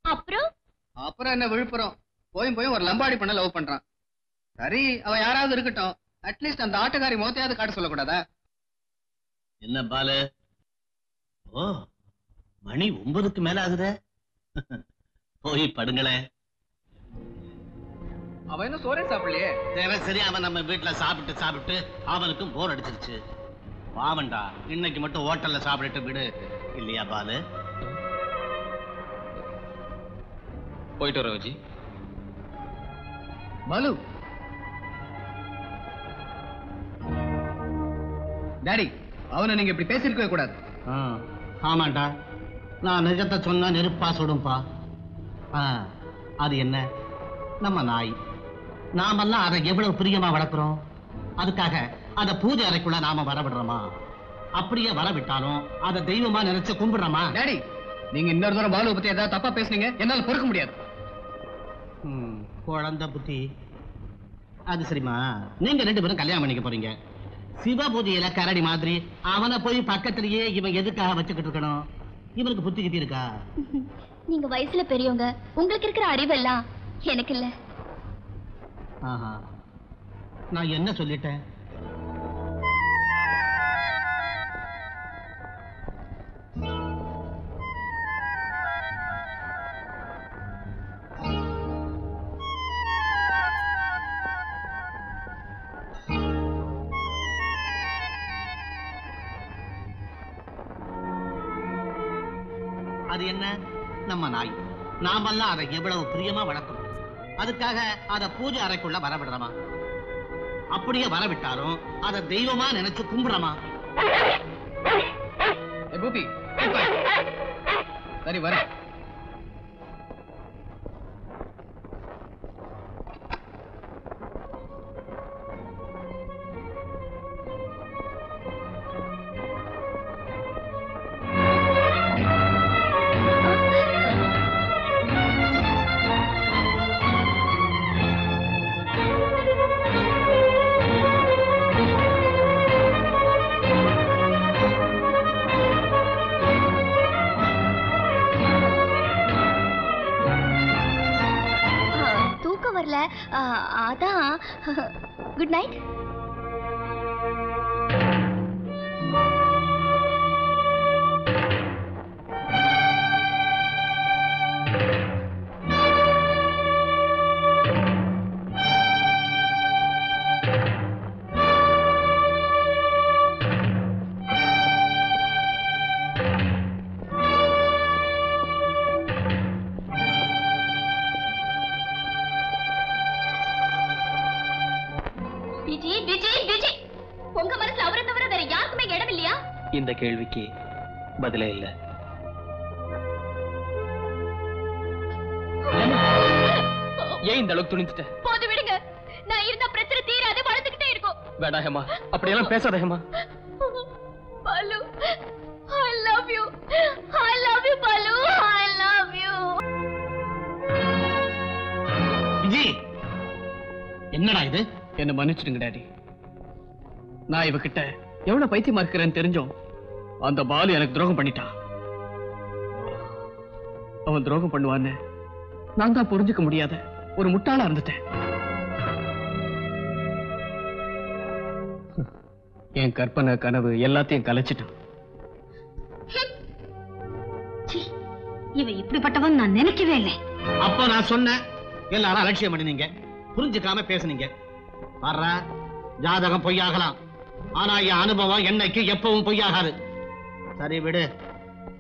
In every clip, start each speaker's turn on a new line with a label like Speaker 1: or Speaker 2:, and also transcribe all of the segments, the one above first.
Speaker 1: அப்புறம்
Speaker 2: அப்புறம் என்ன விழுப்புரம் போய் ஒரு லம்பாடி பண்ண லவ் பண்றான். சரி அவ யாராவது இருக்கட்டும், அட்லீஸ்ட் அந்த ஆட்டக்காரி மோத்தையாவது காட்ட சொல்லக்கூடாதா?
Speaker 3: என்ன பாலு? ஓ மணி 9க்கு மேல ஆகுதே. போய் படுங்களே.
Speaker 2: அவன் என்ன சோறே சாப்பிடலையே.
Speaker 3: சரி அவன் நம்ம வீட்டுல சாப்பிட்டு அவனுக்கும் போர் அடிச்சிருச்சு. வாவண்டா இன்னைக்கு மட்டும் ஹோட்டல்ல சாப்பிட்டு விடு. இல்லையா பாலு?
Speaker 4: போயிட்டு வர விஜி.
Speaker 2: பாலு டாடி, அவனை நீங்க இப்படி பேசிருக்கவே கூடாது.
Speaker 3: ஆமாண்டா, நான் நிஜத்தை சொன்னா நெருப்பா சுடும்பா. அது என்ன, நம்ம நாய். நாமெல்லாம் அதை எவ்வளவு பிரியமா வளர்க்கிறோம். அதுக்காக அதை பூஜை அறைக்குள்ள நாம வரவிடுறோமா? அப்படியே வரவிட்டாலும் அதை தெய்வமா நினைச்சு கும்பிடுறோமா?
Speaker 2: டாடி, நீங்க இன்னொரு தூரம் பாலுவை பத்தி ஏதாவது தப்பா பேசுனீங்க, என்னால பொறுக்க முடியாது.
Speaker 3: குழந்தை புத்தி. அது சரிமா, நீங்க 2 பேரும் கல்யாணம் பண்ணிக்க போறீங்க. சிவ பூஜையில கரடி மாதிரி அவனை போய் பக்கத்திலேயே இவன் எதுக்காக வச்சுக்கிட்டு இருக்கணும்? இவனுக்கு புத்தி கிட்டி இருக்கா?
Speaker 1: நீங்க வயசுல பெரியவங்க, உங்களுக்கு இருக்கிற அறிவெல்லாம் எனக்கு இல்ல.
Speaker 3: நான் என்ன சொல்லிட்டேன்? அது என்ன, நம்ம நாய். நாமெல்லாம் அதை எவ்வளவு பிரியமா வளர்க்கிறோம். அதுக்காக அதை பூஜை அறைக்குள்ள வரவிடுறோமா? அப்படியே வரவிட்டாலும் அதை தெய்வமா நினைச்சு கும்பிடுறோமா?
Speaker 2: சரி வர.
Speaker 1: அதான் குட் நைட். உங்க மனசுல அவரை தவிர வேற யாருக்குமே இடம் இல்லையா?
Speaker 4: இந்த கேள்விக்கு பதிலே இல்ல. ஏன் இந்த அளவுக்கு துணிஞ்சிட்ட?
Speaker 1: போது விடுங்க, நான் இருந்த பிரச்சனை தீராது, வளர்ந்துகிட்டே இருக்கும்.
Speaker 4: வேடா ஹேமா, அப்படியெல்லாம் பேசாத Hema.
Speaker 1: Balu, I love you. I love you Balu, I love you.
Speaker 3: Viji, என்னடா இது?
Speaker 2: என்ன மன்னிச்சிடுங்க டாடி. நான் இவகிட்ட எவ்வளவு பைத்தியமா இருக்கிறேன்னு தெரிஞ்சோம் அந்த பாலு எனக்கு துரோகம் பண்ணிட்டான். அவன் துரோகம் பண்ணுவான்னு நான் தான் புரிஞ்சுக்க முடியாத ஒரு முட்டாளா இருந்துட்டேன். என் கற்பனை கனவு எல்லாத்தையும் கலைச்சிட்டான்.
Speaker 1: இவன் இப்படிப்பட்டவன் நான் நினைக்கவே இல்லை.
Speaker 3: அப்போ நான் சொன்னேன், எல்லாரும் அலட்சியம் பண்ணினீங்க, புரிஞ்சுக்காம பேசுனீங்க. வர்ற ஜாதகம் பொய்யாகலாம், ஆனா என் அனுபவம் என்னைக்கு எப்பவும் பொய்யாகாது. சரி விடு,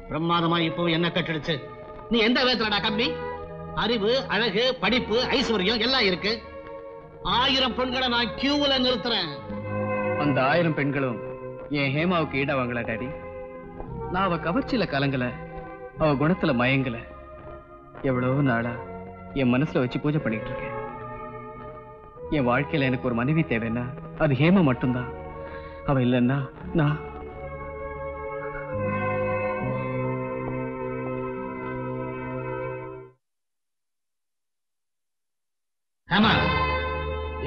Speaker 3: பிரமாதமா இப்பவும் என்ன கட்டிடுச்சு. நீ எந்த விதத்துலடா கம்பி? அறிவு, அழகு, படிப்பு, ஐஸ்வர்யம் எல்லாம் இருக்கு. 1000 பெண்களை நான் கியூல நிறுத்துறேன்.
Speaker 2: அந்த 1000 பெண்களும் என் ஹேமாவுக்கு ஈடாவாங்களா டாடி? நான் அவ கவர்ச்சியில கலங்கல, அவ குணத்துல மயங்கல. எவ்வளவு நாளா என் மனசுல வச்சு பூஜை பண்ணிட்டு இருக்கேன். என் வாழ்க்கையில எனக்கு ஒரு மனைவி தேவைன்னா அது ஹேமா மட்டும்தான். அவ இல்லைன்னா நான்
Speaker 3: ஹேமா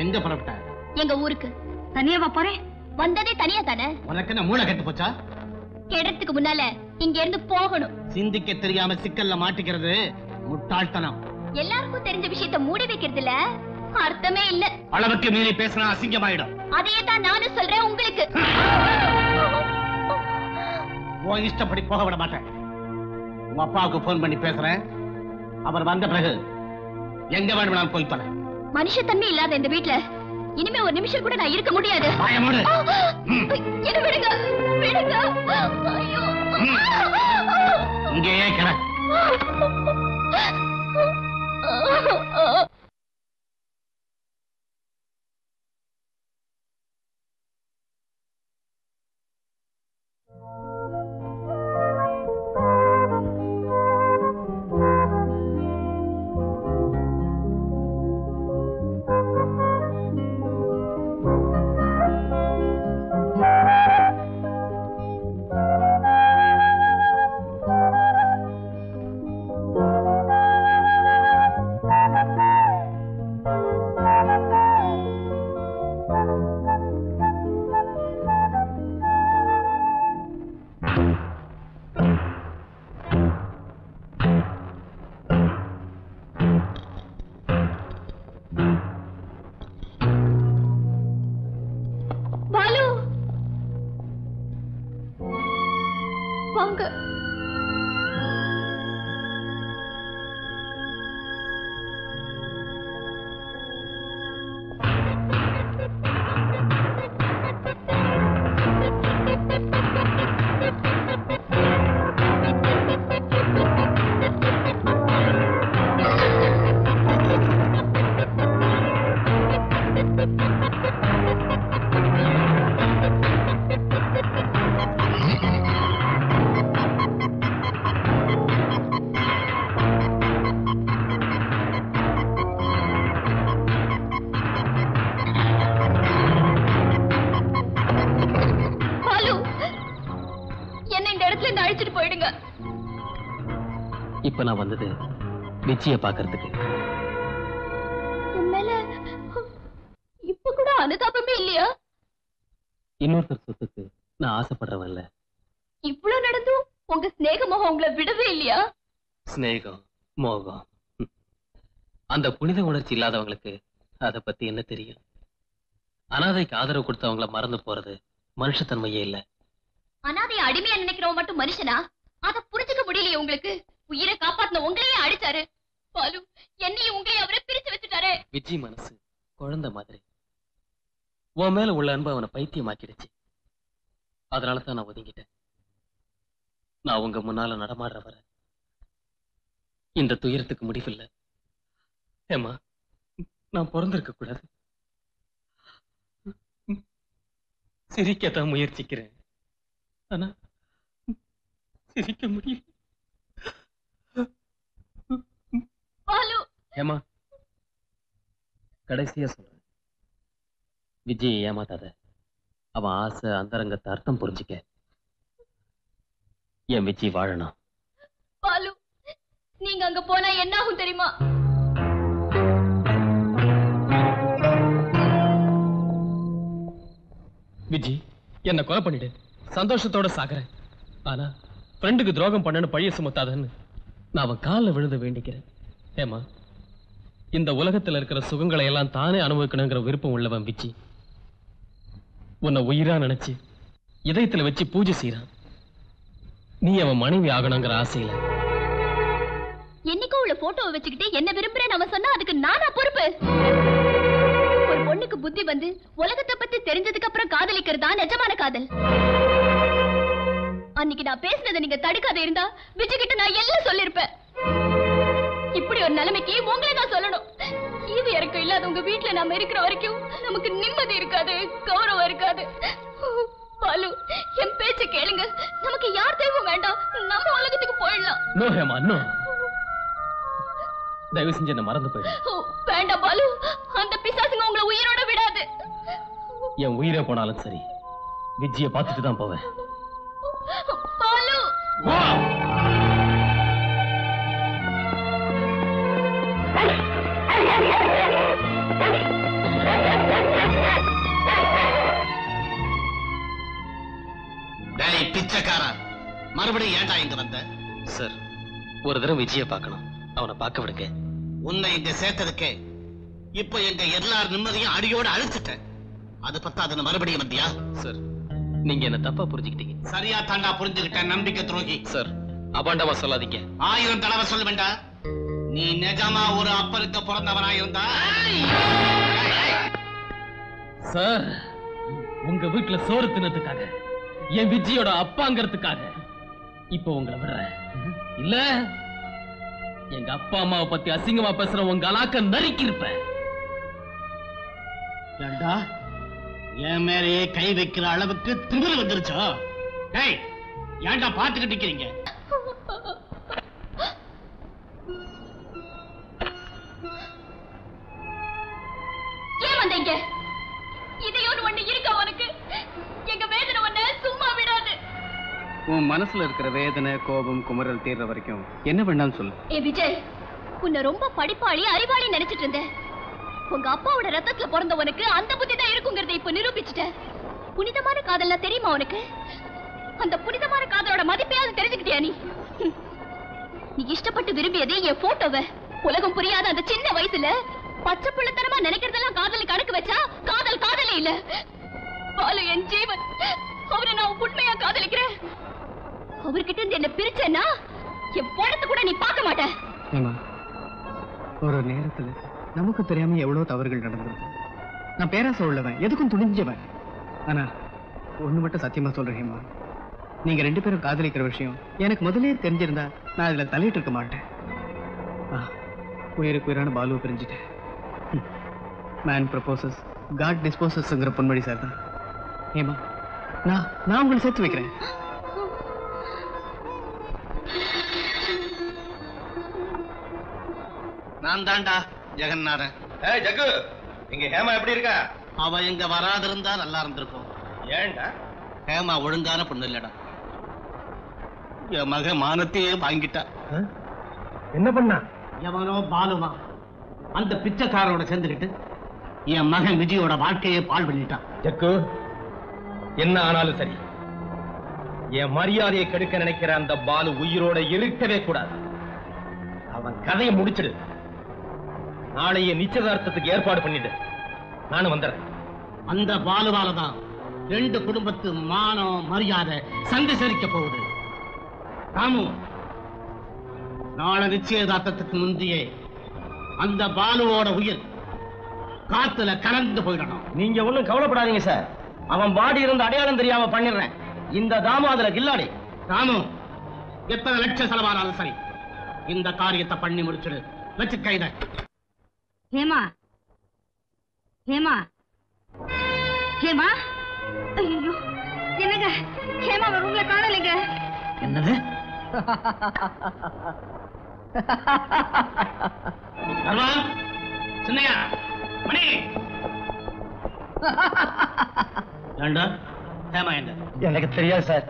Speaker 3: எங்க புறப்பட்ட?
Speaker 1: எங்க ஊருக்கு. தனியாவா போறேன்? வந்ததே தனியா தானே.
Speaker 3: உனக்கு என்ன மூளை கெட்டு போச்சா?
Speaker 1: கெடுறதுக்கு முன்னால இங்க இருந்து போகணும்.
Speaker 3: சிந்திக்க தெரியாம சிக்கல்ல மாட்டிக்கிறது முட்டாள்தனம்.
Speaker 1: எல்லாருக்கும் தெரிஞ்ச விஷயத்தை மூடி வைக்கிறதுல அர்த்தமே இல்ல.
Speaker 3: அளவுக்கு மீறி பேசினா அசிங்கமாயிடும்.
Speaker 1: அதையே தான் நானும் சொல்றேன் உங்களுக்கு.
Speaker 3: உன் இஷ்டப்படி போக விட மாட்டேன். உங்க அப்பாவுக்கு போன் பண்ணி பேசுறேன். அவர் வந்த பிறகு எங்க வேணும்னாலும் போய் தொலை.
Speaker 1: மனுஷத்தன்மை இல்லாத இந்த வீட்டுல இனிமே ஒரு நிமிஷம் கூட நான் இருக்க முடியாது. என்ன விடுங்க, விடுங்க. ஐயோ,
Speaker 3: இங்கேயே கிட.
Speaker 4: இப்ப நான் வந்தது விஜய பாக்குறதுக்கு.
Speaker 1: இப்ப கூட அனுதாபமே இல்லையா?
Speaker 4: இன்னொருத்தர் சொத்துக்கு நான் ஆசைப்படுறவன் இல்ல.
Speaker 1: இவ்வளவு நடந்தும் உங்க ஸ்நேக மோகம் உங்களை விடவே இல்லையா?
Speaker 4: ஸ்நேகம் மோகம் அந்த புனித உணர்ச்சி இல்லாதவங்களுக்கு அதை பத்தி என்ன தெரியும்? அனாதைக்கு ஆதரவு கொடுத்தவங்களை மறந்து போறது மனுஷத்தன்மையே இல்ல.
Speaker 1: அனாதையை அடிமையா நினைக்கிறவன் மட்டும் மனுஷனா? அதை புரிஞ்சுக்க முடியலையே உங்களுக்கு? உயிரை காப்பாத்தின உங்களையே அடிச்சாரு. பாலு, என்னையும் உங்களையும் அவரை பிரிச்சு வச்சுட்டாரு.
Speaker 4: விஜய் மனசு குழந்தை மாதிரி. உன் மேல உள்ள அன்பு அவனை பைத்தியமாக்கிடுச்சு. அதனாலதான் நான் ஒதுங்கிட்டேன். நான் உங்க முன்னால நடமாடுற வர இந்த துயரத்துக்கு முடிவில்லை. ஏமா, நான் பிறந்திருக்க கூடாது. சிரிக்கத்தான் முயற்சிக்கிறேன், ஆனா சிரிக்க முடியல. ஏமா, கடைசியா சொல்றேன், விஜயை ஏமாத்தாத. அவன் ஆசை அந்தரங்கத்தை அர்த்தம் புரிஞ்சுக்க. என் விஜய் வாழணும்.
Speaker 1: பாலு, நீங்க அங்க போனா என்ன ஆகும் தெரியுமா?
Speaker 4: விஜய், என்ன கொலை பண்ணிடு, சந்தோஷத்தோட சாகுறேன். ஆனா ஃப்ரெண்டுக்கு துரோகம் பண்ணனு பழிய சுமத்தாதன்னு நான் அவன் காலில் விழுந்து வேண்டிக்கிறேன். ஏமா, இந்த உலகத்துல இருக்கிற சுகங்களை எல்லாம் தானே அனுபவிக்கணுங்கிற விருப்பம் உள்ளவன் விஜி. உன்னை உயிரா நினைச்சு இதயத்துல வச்சு பூஜை செய்யறான். நீ அவன் மனைவி ஆகணுங்கிற ஆசையில
Speaker 1: என்னைக்கும் உள்ள போட்டோவை வச்சுக்கிட்டு என்ன விரும்புறேன் அவன் சொன்னா அதுக்கு நானா பொறுப்பு? ஒரு பொண்ணுக்கு புத்தி வந்து உலகத்தை பத்தி தெரிஞ்சதுக்கு அப்புறம் காதலிக்கிறதா நிஜமான காதல். அன்னைக்கு நான் பேசினதை நீங்க தடுக்காத இருந்தா விஜய் கிட்ட நான் எல்லாம் சொல்லிருப்பேன். இப்படி ஒரு நிலைமைக்கு உங்களை நான் சொல்லணும். ஈவு இறக்கம் இல்லாத உங்க வீட்டுல நாம இருக்கிற வரைக்கும் நமக்கு நிம்மதி இருக்காது, கௌரவம் இருக்காது. பாலு, என் பேச்ச கேளுங்க. நமக்கு யார் தெய்வம் வேண்டாம், நம்ம உலகத்துக்கு போயிடலாம்.
Speaker 4: No Hema, no. தயவு செஞ்சு என்ன மறந்து போயிடு.
Speaker 1: வேண்டாம் பாலு, அந்த பிசாசுங்க உங்களை உயிரோட விடாது.
Speaker 4: என் உயிரே போனாலும் சரி, விஜய பார்த்துட்டு தான் போவேன்.
Speaker 1: பாலு,
Speaker 3: பிச்சைக்காரன், மறுபடியும் ஏன்டா இங்க வந்த?
Speaker 4: சார், ஒரு தடவை விஜய பார்க்கணும். அவனை பார்க்க விடுங்க.
Speaker 3: உன்னை இங்க சேர்த்ததுக்கே இப்ப எங்க எல்லார் நிம்மதியும் அடியோட அழிச்சிட்டேன். அது பத்தாதுன்னு மறுபடியும் வந்தியா?
Speaker 4: சார், நீங்க என்ன தப்பா புரிஞ்சுக்கிட்டீங்க.
Speaker 3: சரியா தாண்டா புரிஞ்சுக்கிட்டேன், நம்பிக்கை துரோகி.
Speaker 4: சார், அபாண்டமா சொல்லாதீங்க.
Speaker 3: 1000 தடவை சொல்ல வேண்டாம். நீ நிஜமா ஒரு அப்பனுக்கு பிறந்தவனா இருந்தா
Speaker 4: சார், உங்க வீட்டுல சோறு தின்னதுக்காக, என் விஜயோட அப்பாங்கிறதுக்காக இப்ப உங்களை விடுறேன். இல்ல எங்க அப்பா அம்மாவை பத்தி அசிங்கமா பேசுற உங்க அலாக்க நறுக்கி இருப்பேன்.
Speaker 3: ஏண்டா என் மேலேயே கை வைக்கிற அளவுக்கு திமிரு வந்துருச்சோ? டேய், ஏன்டா பாத்துக்கிட்டு நிக்கிறீங்க?
Speaker 1: ஏன் வந்தீங்க? இதையோடு ஒண்ணு இருக்கா உனக்கு? எங்க வேதனை ஒண்ணு சும்மா விடாது.
Speaker 2: உன் மனசுல இருக்கிற வேதனை, கோபம், குமரல் தீர்ற வரைக்கும் என்ன வேண்டாம்னு சொல்லு.
Speaker 1: ஏ விஜய், உன்னை ரொம்ப படிப்பாளி, அறிவாளி நினைச்சிட்டு இருந்தேன். உங்க அப்பாவோட ரத்தத்துல பிறந்த உனக்கு அந்த புத்தி தான் இருக்குங்கிறத இப்ப நிரூபிச்சுட்ட. புனிதமான காதல்னா தெரியுமா உனக்கு? அந்த புனிதமான காதலோட மதிப்பையாவது தெரிஞ்சுக்கிட்டியா நீ? நீ இஷ்டப்பட்டு விரும்பியதே என் போட்டோவை உலகம் புரியாத அந்த சின்ன வயசுல பச்சை பிள்ளைத்தனமா நினைக்கிறதெல்லாம் காதல் கணக்கு வச்சா காதல் காதலே இல்ல. பாலு என் ஜீவன். அவரை நான் உண்மையா காதலிக்கிறேன். அவர்கிட்ட இருந்து என்ன பிரிச்சேன்னா என் படத்தை கூட நீ பார்க்க மாட்ட.
Speaker 2: ஒரு நேரத்துல நமக்கு தெரியாம எவ்வளவு தவறுகள் நடந்தது. நான் பேராசை உள்ளவன், எதுக்கும் துணிஞ்சவன். ஆனா ஒண்ணு மட்டும் சத்தியமா சொல்றேன், நீங்க 2 பேரும் காதலிக்கிற விஷயம் எனக்கு முதலே தெரிஞ்சிருந்தா நான் இதுல தலையிட்டு இருக்க மாட்டேன். உயிருக்கு உயிரான பாலுவை பிரிஞ்சுட்டேன். மேன் ப்ரப்போசஸ், காட் டிஸ்போசஸ்ங்கிற பொன்மொழி சார் தான். ஏமா, நான் உங்களை சேர்த்து வைக்கிறேன்.
Speaker 3: நான் தாண்டா ஜெகநாதன்.
Speaker 5: ஜக்கு, இங்க ஹேமா எப்படி இருக்கா?
Speaker 3: அவ இங்க வராதிருந்தா நல்லா இருந்திருக்கும்.
Speaker 5: ஏன்டா?
Speaker 3: ஹேமா ஒழுங்கான பொண்ணு இல்லடா. என் மக மானத்தையே வாங்கிட்டா.
Speaker 5: என்ன பண்ணா?
Speaker 3: எவனோ பாலுமா அந்த பிச்சைக்காரோட சேர்ந்துக்கிட்டு என் மகன் விஜயோட வாழ்க்கையை பாழ் பண்ணிட்டான்.
Speaker 5: ஜக்கு, என்ன ஆனாலும் சரி, என் மரியாதையை கெடுக்க நினைக்கிற அந்த பாலு உயிரோட இருக்கவே கூடாது. அவன் கதையை முடிச்சிடு. நாளைய நிச்சயதார்த்தத்துக்கு ஏற்பாடு பண்ணிட்டு நானும் வந்துடுறேன்.
Speaker 3: அந்த பாலுவாலதான் 2 குடும்பத்து மானம் மரியாதை சந்தி சரிக்க போகுது. ராமு, நாளை நிச்சயதார்த்தத்துக்கு முந்தையே அந்த பாலுவோட உயிர் காத்துல கலந்து போயிடணும்.
Speaker 5: நீங்க ஒண்ணும் கவலைப்படாதீங்க சார். அவன் பாடி இருந்த அடையாளம் தெரியாம பண்ணிடுறேன். இந்த தாமாதுல கில்லாடி.
Speaker 3: ராமு, எத்தனை லட்சம் செலவானாலும் சரி இந்த காரியத்தை பண்ணி முடிச்சிடு. வச்சு கைத.
Speaker 6: ஹேமா, ஹேமா, ஹேமா, ஐயோ, என்னங்க ஹேமா ரூம்ல காணலைங்க.
Speaker 3: என்னது? சின்னையா, மணி, ஏண்டா ஹேமா எங்க?
Speaker 5: எனக்கு தெரியாது சார்.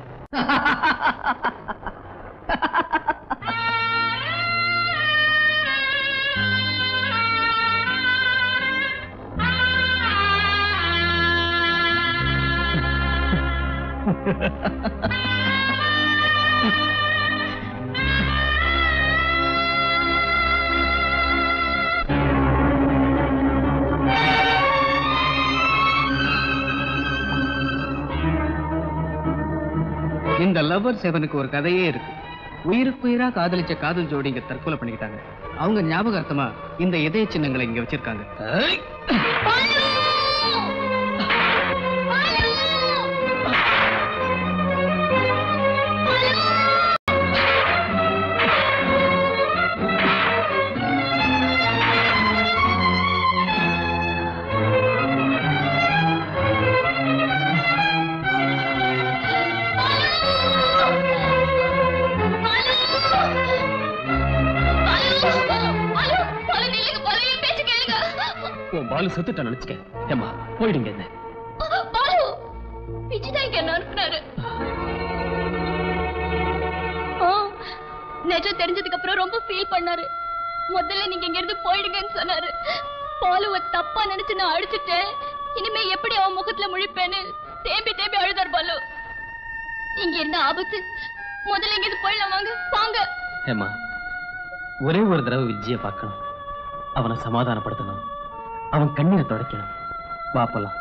Speaker 2: இந்த லவ்வர் 7க்கு ஒரு கதையே இருக்கு. உயிருக்கு உயிரா காதலிச்ச காதல் ஜோடி இங்க தற்கொலை பண்ணிக்கிட்டாங்க. அவங்க ஞாபகார்த்தமா இந்த இதய சின்னங்களை இங்க வச்சிருக்காங்க.
Speaker 4: பாலு செத்துட்டா நினைச்சுக்க. ஏமா போயிடுங்க. என்ன
Speaker 1: பாலு, விஜய் தான் இங்க என்ன அனுப்புனாரு. நிஜம் தெரிஞ்சதுக்கு அப்புறம் ரொம்ப ஃபீல் பண்ணாரு. முதல்ல நீங்க இங்க இருந்து போயிடுங்கன்னு சொன்னாரு. பாலுவை தப்பா நினைச்சு நான் அடிச்சுட்டேன். இனிமே எப்படி அவன் முகத்துல முழிப்பேன்னு தேம்பி தேம்பி அழுதார் பாலு. இங்க இருந்த ஆபத்து முதல்ல இங்க போயிடலாம் வாங்க வாங்க.
Speaker 4: ஏமா ஒரே ஒரு தடவை விஜய பார்க்கணும், அவனை சமாதானப்படுத்தணும், அவன் கண்ணீரை துடைக்கணும். வா போலாம்.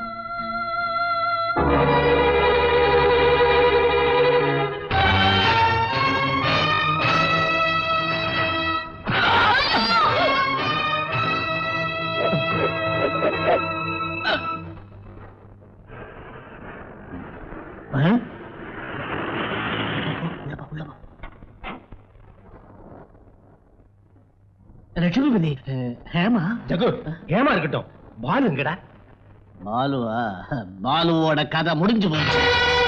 Speaker 3: லட்சுமிபதி, ஹேமா
Speaker 5: ஜகு, ஏமா இருக்கட்டும், பாலுங்கடா.
Speaker 3: பாலுவா? பாலுவோட கதை முடிஞ்சு போச்சு.